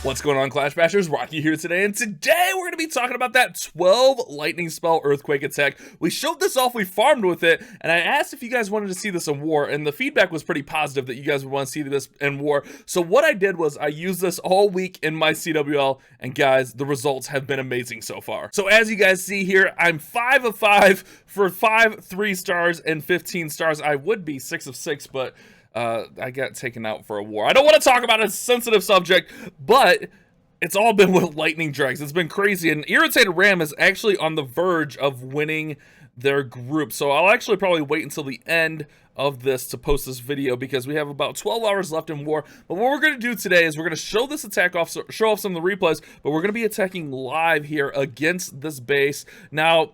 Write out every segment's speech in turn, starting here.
What's going on, Clash Bashers? Rocky here today, and today we're going to be talking about that 12 lightning spell earthquake attack. We showed this off, we farmed with it, and I asked if you guys wanted to see this in war, and the feedback was pretty positive that you guys would want to see this in war. So what I did was I used this all week in my CWL, and guys, the results have been amazing so far. So as you guys see here, I'm 5 of 5 for 5 3-stars and 15 stars. I would be 6 of 6, but I got taken out for a war. I don't want to talk about a sensitive subject, but it's all been with lightning drags. It's been crazy, and Irritated Ram is actually on the verge of winning their group. So I'll actually probably wait until the end of this to post this video because we have about 12 hours left in war. But what we're going to do today is we're going to show this attack off, show off some of the replays, but we're going to be attacking live here against this base. Now,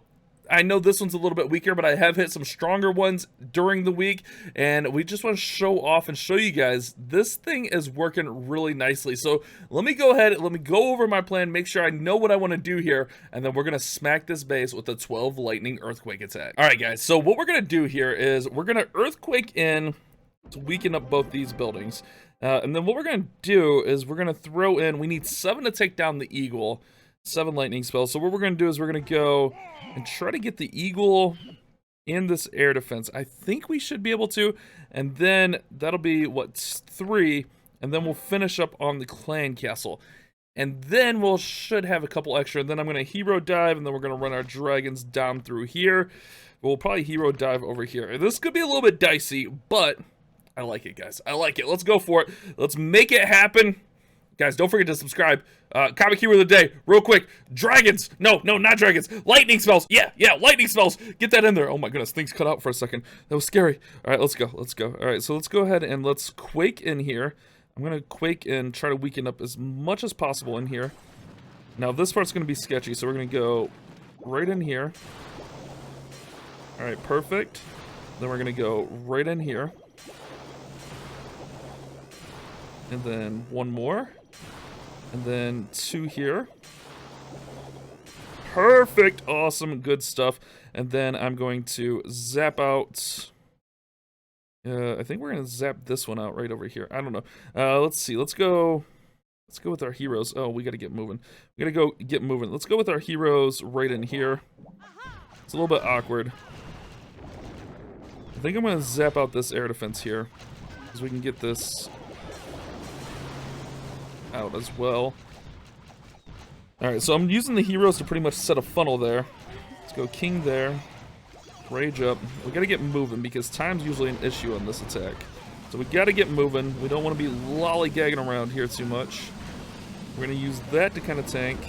I know this one's a little bit weaker, but I have hit some stronger ones during the week, and we just want to show off and show you guys this thing is working really nicely. So let me go ahead, let me go over my plan, make sure I know what I want to do here, and then we're going to smack this base with a 12 lightning earthquake attack. All right, guys, so what we're going to do here is we're going to earthquake in to weaken up both these buildings, and then what we're going to do is we're going to throw in, we need 7 to take down the eagle, 7 lightning spells. So what we're going to do is we're going to go and try to get the eagle in this air defense. I think we should be able to, and then that'll be what, 3, and then we'll finish up on the clan castle, and then we'll should have a couple extra, and then I'm going to hero dive, and then we're going to run our dragons down through here. We'll probably hero dive over here. This could be a little bit dicey, but I like it, guys. I like it. Let's go for it. Let's make it happen. Guys, don't forget to subscribe. Comic keyword of the day, real quick. Dragons. No, not dragons. Lightning spells. Yeah, lightning spells. Get that in there. Oh my goodness, things cut out for a second. That was scary. All right, let's go. All right, so let's go ahead and let's quake in here. I'm going to quake and try to weaken up as much as possible in here. Now, this part's going to be sketchy, so we're going to go right in here. All right, perfect. Then we're going to go right in here. And then 1 more. And then 2 here. Perfect. Awesome. Good stuff. And then I'm going to zap out. I think we're going to zap this one out right over here. I don't know. Let's see. Let's go with our heroes. Oh, we got to get moving. We got to go get moving. Let's go with our heroes right in here. It's a little bit awkward. I think I'm going to zap out this air defense here, because we can get this out as well. Alright, so I'm using the heroes to pretty much set a funnel there. Let's go king there. Rage up. We gotta get moving because time's usually an issue on this attack. So we gotta get moving. We don't want to be lollygagging around here too much. We're gonna use that to kind of tank.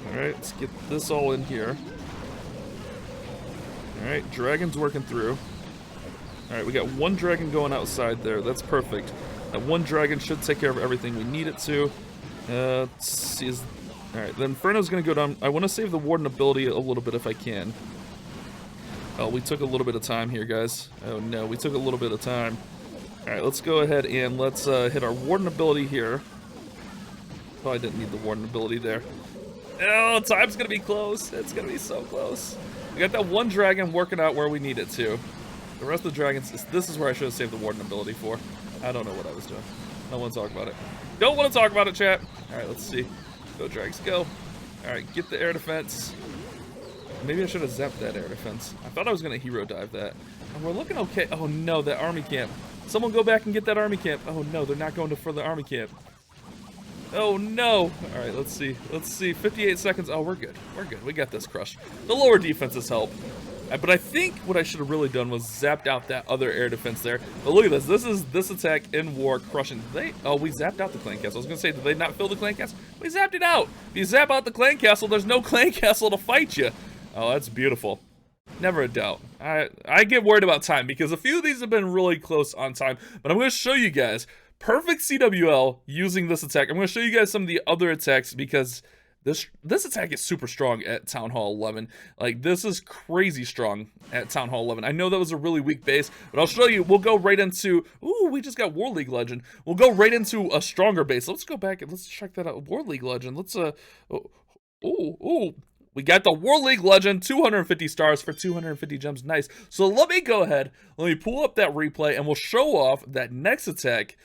Alright, let's get this all in here. Alright, dragon's working through. Alright, we got 1 dragon going outside there. That's perfect. That 1 dragon should take care of everything we need it to. Let's see. Alright, the Inferno's going to go down. I want to save the Warden ability a little bit if I can. Oh, we took a little bit of time here, guys. Oh no, we took a little bit of time. Alright, let's go ahead and let's hit our Warden ability here. Oh, I didn't need the Warden ability there. Oh, time's going to be close. It's going to be so close. We got that 1 dragon working out where we need it to. The rest of the dragons, this is where I should have saved the Warden ability for. I don't know what I was doing. I don't want to talk about it. Don't want to talk about it, chat. Alright, let's see. Go, Drags, go. Alright, get the air defense. Maybe I should have zapped that air defense. I thought I was going to hero dive that. And we're looking okay. Oh no, that army camp. Someone go back and get that army camp. Oh no, they're not going for the army camp. Oh no. Alright, let's see. Let's see. 58 seconds. Oh, we're good. We're good. We got this crushed. The lower defenses help. But I think what I should have really done was zapped out that other air defense there. But look at this. This is this attack in war crushing. Oh, we zapped out the clan castle. I was going to say, did they not fill the clan castle? We zapped it out. If you zap out the clan castle, there's no clan castle to fight you. Oh, that's beautiful. Never a doubt. I get worried about time because a few of these have been really close on time. But I'm going to show you guys perfect CWL using this attack. I'm going to show you guys some of the other attacks because this attack is super strong at Town Hall 11. Like, this is crazy strong at Town Hall 11. I know that was a really weak base, but I'll show you. We'll go right into... Ooh, we just got War League Legend. We'll go right into a stronger base. Let's go back and let's check that out. War League Legend. Let's, ooh. We got the World League Legend, 250 stars for 250 gems. Nice. So let me go ahead, let me pull up that replay, and we'll show off that next attack,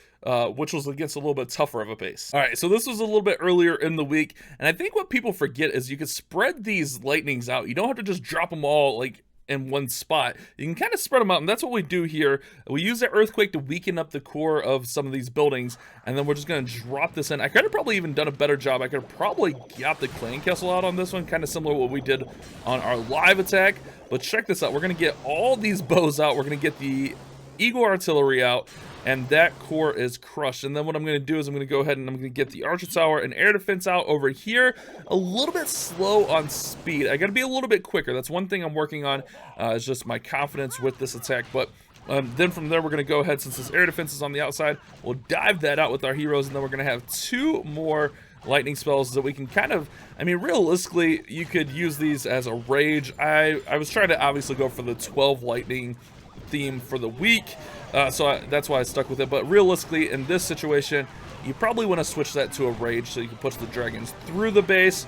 which was against a little bit tougher of a base. All right, so this was a little bit earlier in the week, and I think what people forget is you can spread these lightnings out. You don't have to just drop them all like in one spot. You can kind of spread them out, and that's what we do here. We use that earthquake to weaken up the core of some of these buildings, and then we're just going to drop this in. I could have probably even done a better job. I could have probably got the clan castle out on this one, kind of similar to what we did on our live attack. But check this out. We're going to get all these bows out. We're going to get the Eagle artillery out, and that core is crushed. And then what I'm going to do is I'm going to go ahead and I'm going to get the archer tower and air defense out over here. A little bit slow on speed. I got to be a little bit quicker. That's one thing I'm working on, is just my confidence with this attack. But then from there, we're going to go ahead, since this air defense is on the outside, we'll dive that out with our heroes, and then we're going to have 2 more lightning spells that we can kind of, I mean, realistically, you could use these as a rage. I was trying to obviously go for the 12 lightning theme for the week, so that's why I stuck with it. But realistically, in this situation, you probably want to switch that to a rage so you can push the dragons through the base.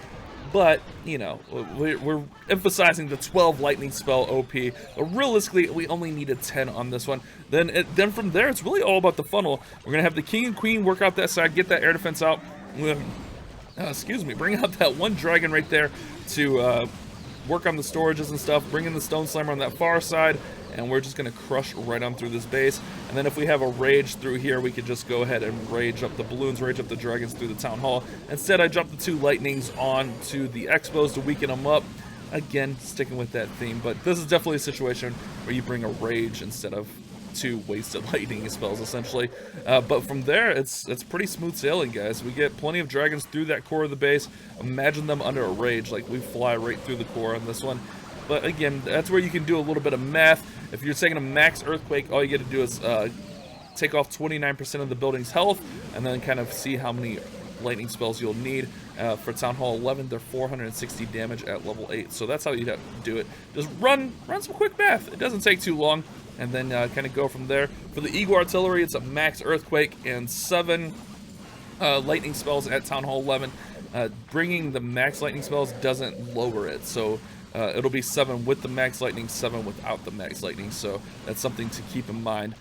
But you know, we're emphasizing the 12 lightning spell OP, but realistically we only needed 10 on this one. Then from there, it's really all about the funnel. We're gonna have the king and queen work out that side, get that air defense out. Excuse me, bring out that one dragon right there to work on the storages and stuff, bring in the stone slammer on that far side, and we're just going to crush right on through this base. And then if we have a rage through here, we could just go ahead and rage up the balloons, rage up the dragons through the town hall. Instead, I dropped the 2 lightnings on to the expos to weaken them up. Again, sticking with that theme, but this is definitely a situation where you bring a rage instead of 2 wasted lightning spells, essentially. But from there, it's pretty smooth sailing, guys. We get plenty of dragons through that core of the base. Imagine them under a rage, like we fly right through the core on this one. But again, that's where you can do a little bit of math. If you're taking a max earthquake, all you get to do is take off 29% of the building's health, and then kind of see how many lightning spells you'll need. For Town Hall 11, they're 460 damage at level 8. So that's how you have to do it. Just run some quick math. It doesn't take too long. And then kind of go from there. For the Eagle artillery, it's a max earthquake and 7 lightning spells at Town Hall 11. Bringing the max lightning spells doesn't lower it. So it'll be 7 with the max lightning, 7 without the max lightning. So that's something to keep in mind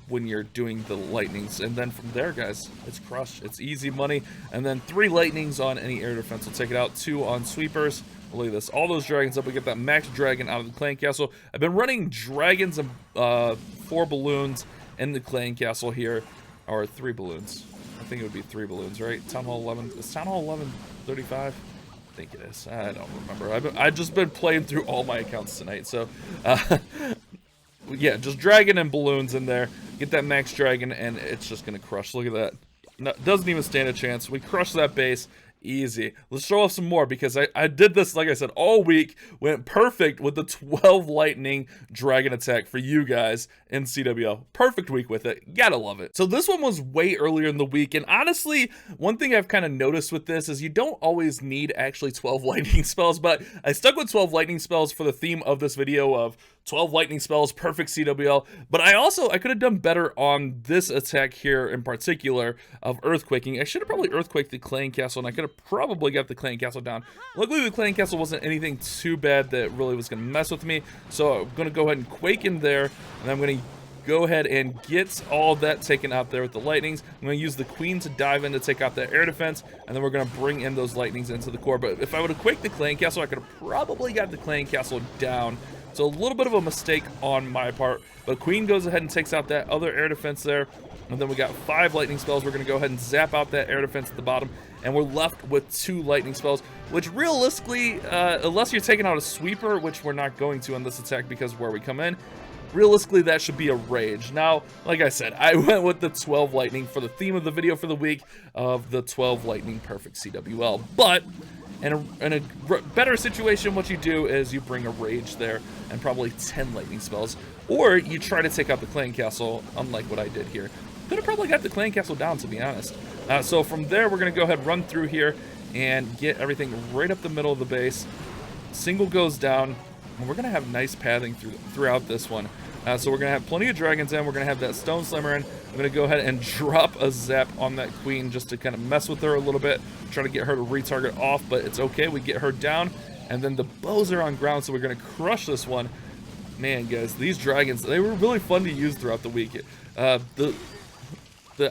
when you're doing the lightnings. And then from there, guys, it's crushed. It's easy money. And then 3 lightnings on any air defense will take it out, 2 on sweepers. Look at this, all those dragons up. We get that max dragon out of the clan castle. I've been running dragons and 4 balloons in the clan castle here, or 3 balloons. I think it would be 3 balloons, right? Town Hall 11, is Town Hall 11 35? I think it is. I don't remember. I've just been playing through all my accounts tonight, so yeah, just dragon and balloons in there. Get that max dragon, and it's just gonna crush. Look at that. No, doesn't even stand a chance. We crush that base. Easy. Let's show off some more, because I did this, like I said, all week. Went perfect with the 12 lightning dragon attack for you guys in CWL. Perfect week with it. Gotta love it. So this one was way earlier in the week, and honestly, one thing I've kind of noticed with this is you don't always need actually 12 lightning spells, but I stuck with 12 lightning spells for the theme of this video of 12 lightning spells, perfect CWL. But I could have done better on this attack here in particular of earthquaking. I should have probably earthquaked the clan castle, and I could have probably got the clan castle down. Luckily, the clan castle wasn't anything too bad that really was going to mess with me. So I'm going to go ahead and quake in there, and I'm going to go ahead and get all that taken out there with the lightnings. I'm going to use the queen to dive in to take out that air defense, and then we're going to bring in those lightnings into the core. But if I would have quaked the clan castle, I could have probably got the clan castle down. So a little bit of a mistake on my part, but queen goes ahead and takes out that other air defense there. And then we got 5 lightning spells. We're going to go ahead and zap out that air defense at the bottom, and we're left with 2 lightning spells, which realistically, unless you're taking out a sweeper, which we're not going to on this attack because of where we come in, realistically that should be a rage. Now, like I said, I went with the 12 lightning for the theme of the video for the week of the 12 lightning perfect CWL. But in a better situation, what you do is you bring a rage there and probably 10 lightning spells, or you try to take out the clan castle, unlike what I did here. Could have probably got the clan castle down, to be honest. So from there, we're going to go ahead and run through here and get everything right up the middle of the base. Single goes down, and we're going to have nice pathing throughout this one. So we're going to have plenty of dragons in. We're going to have that stone slammer in. I'm going to go ahead and drop a zap on that queen just to kind of mess with her a little bit. Try to get her to retarget off, but it's okay. We get her down. and then the bows are on ground, so we're gonna crush this one. Man, guys, these dragons, they were really fun to use throughout the week. The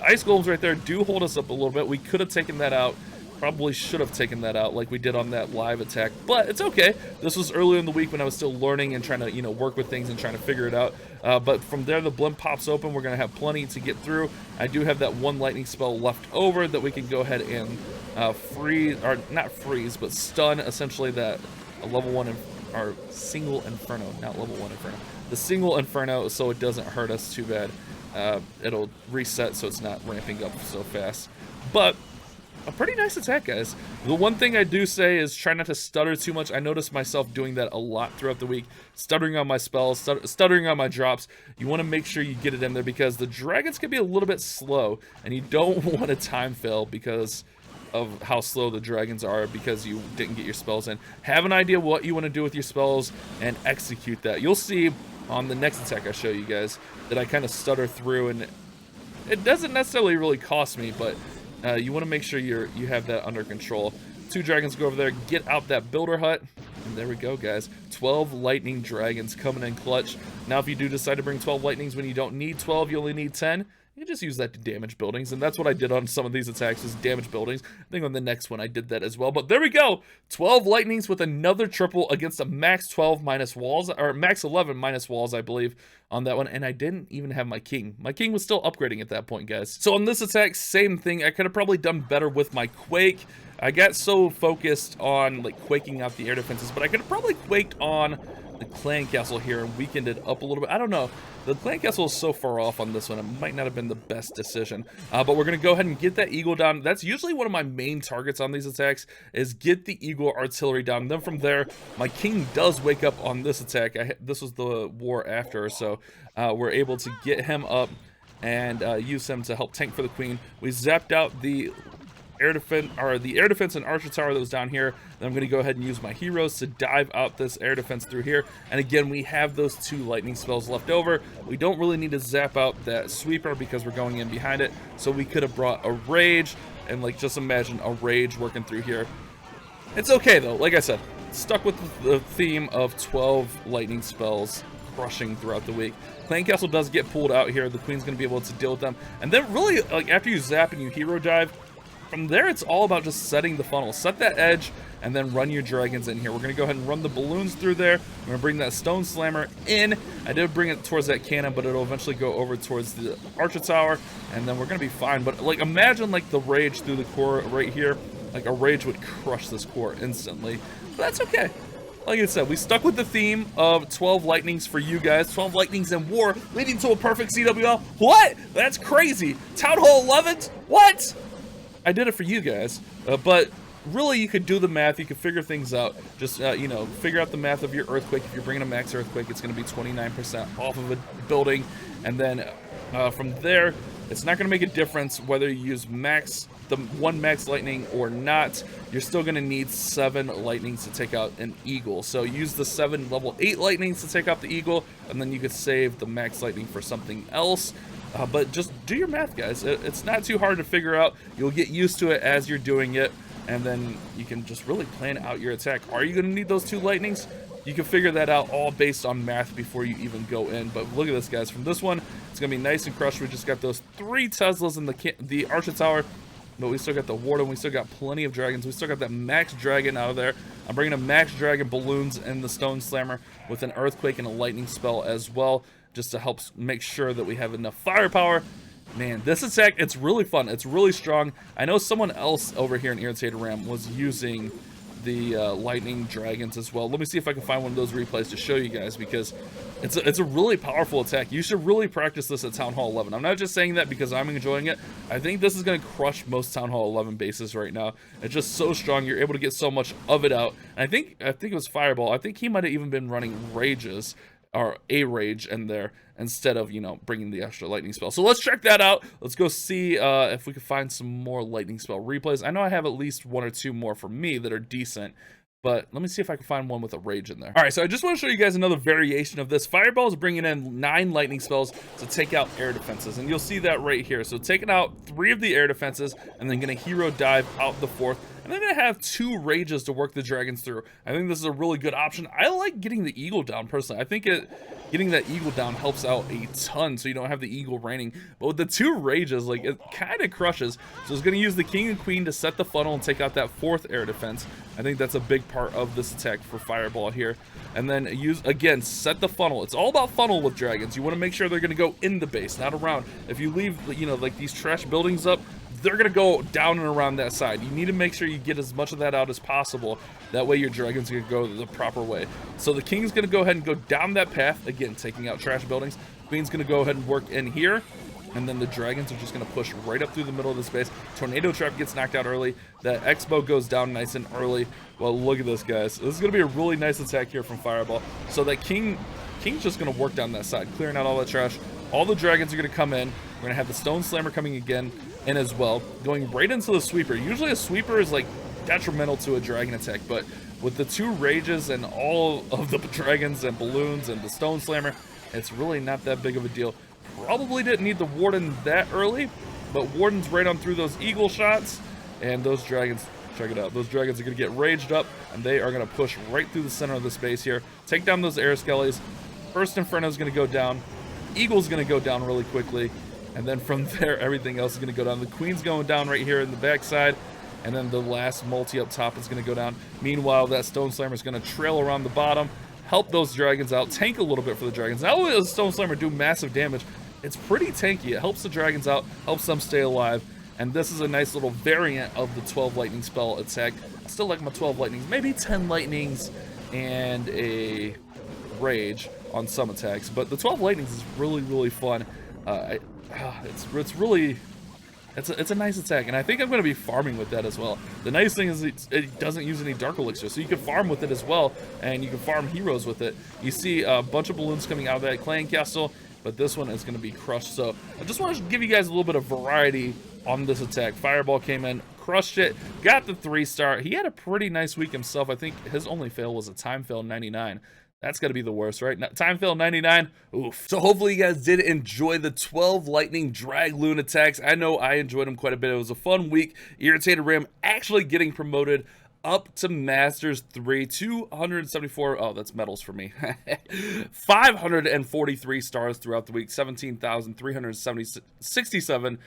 ice golems right there do hold us up a little bit. We could have taken that out. Probably should have taken that out like we did on that live attack, but it's okay. This was earlier in the week when I was still learning and trying to, you know, work with things and trying to figure it out. But from there, the blimp pops open. We're going to have plenty to get through. I do have that one lightning spell left over that we can go ahead and freeze, or not freeze, but stun essentially that level 1 or single inferno, not level 1 inferno. The single inferno, so it doesn't hurt us too bad. It'll reset so it's not ramping up so fast. But a pretty nice attack, guys. The one thing I do say is try not to stutter too much. I noticed myself doing that a lot throughout the week, stuttering on my spells, stuttering on my drops. You want to make sure you get it in there because the dragons can be a little bit slow, and you don't want to time fail because of how slow the dragons are because you didn't get your spells in. Have an idea what you want to do with your spells and execute that. You'll see on the next attack I show you guys that I kind of stutter through, and it doesn't necessarily really cost me, but you want to make sure you have that under control. 2 dragons go over there, get out that builder hut, and there we go, guys. 12 lightning dragons coming in clutch. Now, if you do decide to bring 12 lightnings when you don't need 12, you only need 10. You can just use that to damage buildings, and that's what I did on some of these attacks, is damage buildings. I think on the next one I did that as well, but there we go. 12 lightnings with another triple against a max 12 minus walls, or max 11 minus walls, I believe, on that one, and I didn't even have my king. My king was still upgrading at that point, guys. So on this attack, same thing. I could have probably done better with my quake. I got so focused on like quaking out the air defenses, but I could have probably quaked on the clan castle here and weakened it up a little bit. I don't know. The clan castle is so far off on this one, it might not have been the best decision. But we're going to go ahead and get that eagle down. That's usually one of my main targets on these attacks, is get the eagle artillery down. And then from there, my king does wake up on this attack. This was the war after, so we're able to get him up and use him to help tank for the queen. We zapped out the air defense and archer tower that was down here. Then I'm going to go ahead and use my heroes to dive out this air defense through here. And again, we have those 2 lightning spells left over. We don't really need to zap out that sweeper because we're going in behind it. So we could have brought a rage, and like just imagine a rage working through here. It's okay though. Like I said, stuck with the theme of 12 lightning spells crushing throughout the week. Clan castle does get pulled out here. The queen's going to be able to deal with them. And then really, like after you zap and you hero dive, from there, it's all about just setting the funnel. Set that edge, and then run your dragons in here. We're going to go ahead and run the balloons through there. We're going to bring that stone slammer in. I did bring it towards that cannon, but it'll eventually go over towards the archer tower, and then we're going to be fine. But like, imagine like the rage through the core right here. Like a rage would crush this core instantly. But that's okay. Like I said, we stuck with the theme of 12 lightnings for you guys. 12 lightnings in war, leading to a perfect CWL. What? That's crazy. Town Hall 11s? What? I did it for you guys, but really you could do the math, you could figure things out. Just, you know, figure out the math of your earthquake. If you're bringing a max earthquake, it's going to be 29% off of a building, and then from there, it's not going to make a difference whether you use the 1 max lightning or not. You're still going to need 7 lightnings to take out an eagle. So use the 7 level 8 lightnings to take out the eagle, and then you could save the max lightning for something else. But just do your math, guys. It's not too hard to figure out. You'll get used to it as you're doing it, and then you can just really plan out your attack. Are you going to need those 2 lightnings? You can figure that out all based on math before you even go in. But look at this, guys. From this one, it's going to be nice and crushed. We just got those 3 Teslas in the archer tower, but we still got the warden. We still got plenty of dragons. We still got that max dragon out of there. I'm bringing a max dragon balloons and the stone slammer with an earthquake and a lightning spell as well, just to help make sure that we have enough firepower. Man, this attack, it's really fun. It's really strong. I know someone else over here in Irritated Ram was using the lightning dragons as well. Let me see if I can find one of those replays to show you guys, because it's a really powerful attack. You should really practice this at Town Hall 11. I'm not just saying that because I'm enjoying it. I think this is going to crush most Town Hall 11 bases right now. It's just so strong. You're able to get so much of it out. And I think it was Fireball. I think he might have even been running rages, or a rage in there, instead of, you know, bringing the extra lightning spell. So let's check that out. Let's go see if we can find some more lightning spell replays. I know I have at least 1 or 2 more for me that are decent, but let me see if I can find one with a rage in there. All right, so I just want to show you guys another variation of this. Fireball is bringing in 9 lightning spells to take out air defenses, and you'll see that right here. So taking out 3 of the air defenses, and then gonna hero dive out the 4th, and then I have 2 rages to work the dragons through. I think this is a really good option. I like getting the eagle down personally. I think getting that eagle down helps out a ton, so you don't have the eagle raining. But with the 2 rages, like, it kind of crushes. So it's going to use the king and queen to set the funnel and take out that 4th air defense. I think that's a big part of this attack for Fireball here. And then use, again, set the funnel. It's all about funnel with dragons. You want to make sure they're going to go in the base, not around. If you leave, you know, like these trash buildings up, they're going to go down and around that side. You need to make sure you get as much of that out as possible. That way your dragon's going to go the proper way. So the king's going to go ahead and go down that path, again, taking out trash buildings. Queen's going to go ahead and work in here. And then the dragons are just going to push right up through the middle of the space. Tornado Trap gets knocked out early. That Expo goes down nice and early. Well, look at this, guys. This is going to be a really nice attack here from Fireball. So that king's just going to work down that side, clearing out all that trash. All the dragons are going to come in. We're going to have the Stone Slammer coming again in as well, going right into the sweeper. Usually a sweeper is like detrimental to a dragon attack, but with the 2 rages and all of the dragons and balloons and the Stone Slammer, it's really not that big of a deal. Probably didn't need the Warden that early, but Warden's right on through those eagle shots, and those dragons, check it out, those dragons are going to get raged up, and they are going to push right through the center of the space here, take down those air skellies. First Inferno is going to go down, Eagle's going to go down really quickly, and then from there everything else is going to go down. The Queen's going down right here in the backside, and then the last multi up top is going to go down. Meanwhile, that Stone Slammer is going to trail around the bottom, help those dragons out, tank a little bit for the dragons. Not only does Stone Slammer do massive damage, it's pretty tanky. It helps the dragons out, helps them stay alive, and this is a nice little variant of the 12 lightning spell attack. I still like my 12 lightnings, maybe 10 lightnings and a rage on some attacks, but the 12 lightnings is really, really fun. It's a nice attack, and I think I'm going to be farming with that as well. The nice thing is it doesn't use any Dark Elixir, so you can farm with it as well, and you can farm heroes with it. You see a bunch of balloons coming out of that clan castle, but this one is going to be crushed. So I just want to give you guys a little bit of variety on this attack. Fireball came in, crushed it, got the 3-star. He had a pretty nice week himself. I think his only fail was a time fail 99. That's got to be the worst, right? Time fail 99. Oof. So hopefully you guys did enjoy the 12 lightning Dragloon attacks. I know I enjoyed them quite a bit. It was a fun week. Irritated Ram actually getting promoted up to Masters 3, 274, oh, that's medals for me, 543 stars throughout the week, 17,367%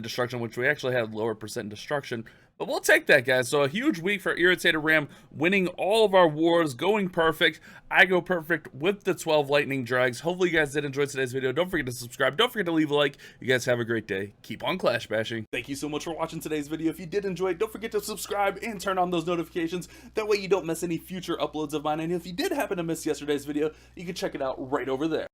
destruction, which we actually had lower percent destruction, but we'll take that, guys. So a huge week for Irritated Ram, winning all of our wars, going perfect. I go perfect with the 12 lightning drags. Hopefully you guys did enjoy today's video. Don't forget to subscribe. Don't forget to leave a like. You guys have a great day. Keep on clash bashing. Thank you so much for watching today's video. If you did enjoy it, don't forget to subscribe and turn on those notifications. That way you don't miss any future uploads of mine. And if you did happen to miss yesterday's video, you can check it out right over there.